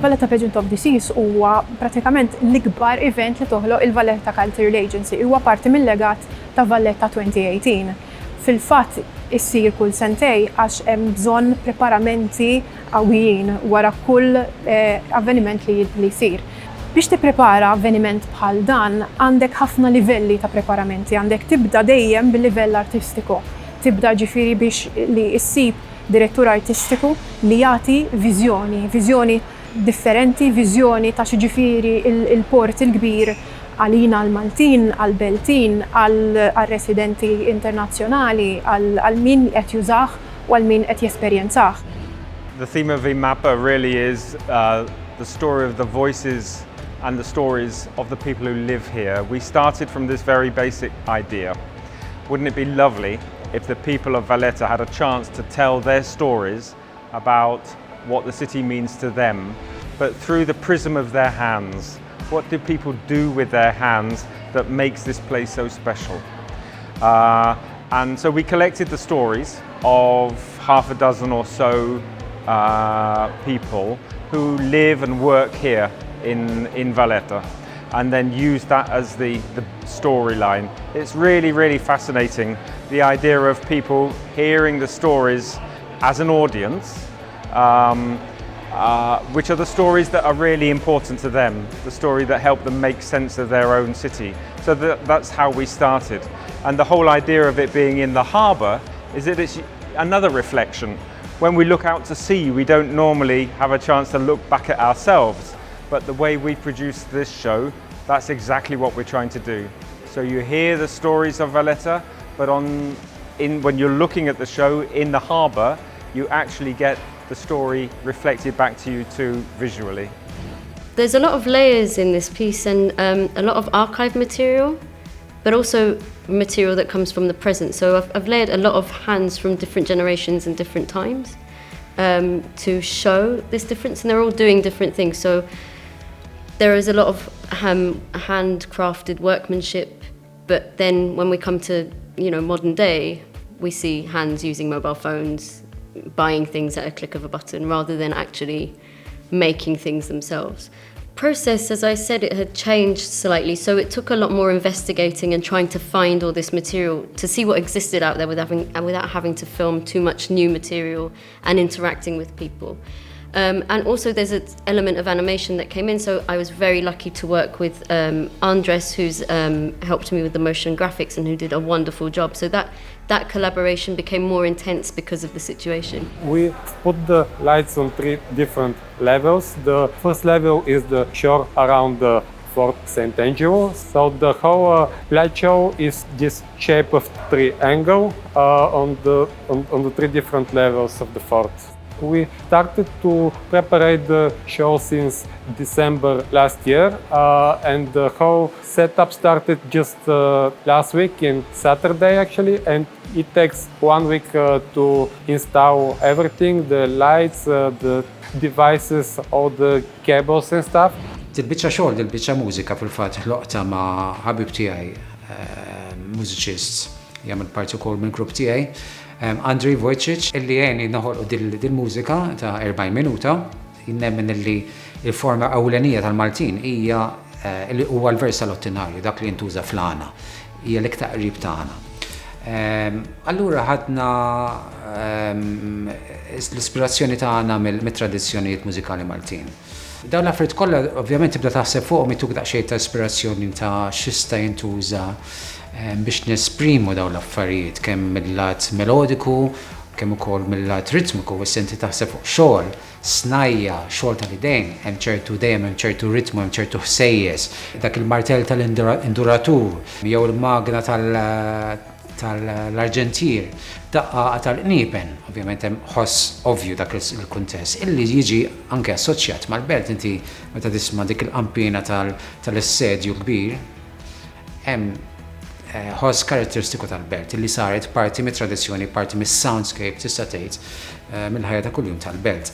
Valletta Pageant of the Seas huwa pratikament l-ikbar event li toħloq il-Valletta Cultural Agency. Huwa parti mill-legat ta' Valletta 2018. Fil-fatt issir kull sentej għax hemm bżonn preparamenti qawwijin wara kull avveniment li jsir. Biex tipprepara avveniment bħal dan għandek ħafna livelli ta' preparamenti, għandek tibda dejjem bil-livell artistiku. Tibda ġifieri biex li issib direttur artistiku li jagħti viżjoni differenti, viżjoni ta' xiġifieri il-port il-kbir għalina għal-Maltin, għal-Beltin, għal-residenti internazzjonali, għal-min qed jużah u għal-min qed jesperjenzah. The theme of Il-Mappa really is the story of the voices and the stories of the people who live here. We started from this very basic idea. Wouldn't it be lovely if the people of Valletta had a chance to tell their stories about what the city means to them, but through the prism of their hands? What do people do with their hands that makes this place so special? And so we collected the stories of half a dozen or so people who live and work here in Valletta, and then use that as the storyline. It's really, really fascinating, the idea of people hearing the stories as an audience, which are the stories that are really important to them, the story that help them make sense of their own city. So that's how we started. And the whole idea of it being in the harbour is that it's another reflection. When we look out to sea, we don't normally have a chance to look back at ourselves, but the way we produce this show, that's exactly what we're trying to do. So you hear the stories of Valletta, but when you're looking at the show in the harbour, you actually get the story reflected back to you too visually. There's a lot of layers in this piece and a lot of archive material, but also material that comes from the present. So I've layered a lot of hands from different generations and different times to show this difference, and they're all doing different things. So there is a lot of handcrafted workmanship, but then when we come to modern day, we see hands using mobile phones, buying things at a click of a button rather than actually making things themselves. Process, as I said, it had changed slightly, so it took a lot more investigating and trying to find all this material to see what existed out there without having to film too much new material and interacting with people. And also there's an element of animation that came in, so I was very lucky to work with Andres, who's helped me with the motion graphics and who did a wonderful job. So that collaboration became more intense because of the situation. We put the lights on 3 different levels. The first level is the shore around the Fort St. Angelo. So the whole light show is this shape of triangle on the 3 different levels of the fort. We started to prepare the show since December last year, and the whole setup started just last week, in Saturday actually, and it takes 1 week to install everything, the lights, the devices, all the cables and stuff. Dil-biċċa xogħol, dil-biċċa mużika fil-fatt ħloqta ma' ħabib tiegħi, musicist, jagħmel parti wkoll mill-grupp tiegħi. Andrej Wojcic, illi għeni naħolqu dil-mużika ta' 40 minuta, jinnemmen illi il-forma ewlenija tal-Maltin hija li huwa l-vers tal-ottinarju, dak li jintuża fl-għana, hija l-iktar qrib tagħna. Allura ħadna l-ispirazzjoni tagħna mit-tradizzjonijiet mużikali Maltin. Dawn l-affarijiet kollha ovvjament tibda taħseb fuqhom ituk daqsxejn ta' ispirazzjoni ta' x'jista' jintuża biex nesprimu dawn l-affarijiet kemm mill-lat melodiku, kemm ukoll mill-lat ritmiku, u inti taħseb fuq xogħol, snajja, xogħol tal-idejn, hemm ċertu ritmu, hemm ċertu ħsejjes, dak il-martell tal-induratur, jew il-magna tal-arġentir, daqqa tal-qniepen, ovvjament hemm ħoss ovvju dak il-kuntest, illi jiġi anke assoċjat mal-belt. Inti meta tisma' dik il-qampina tal-assedju kbir, hemm ħoss karatteristiku tal-belt li saret parti mit-tradizzjoni, parti mis-soundscape tista' tgħid mill-ħajja ta' kuljum tal-belt.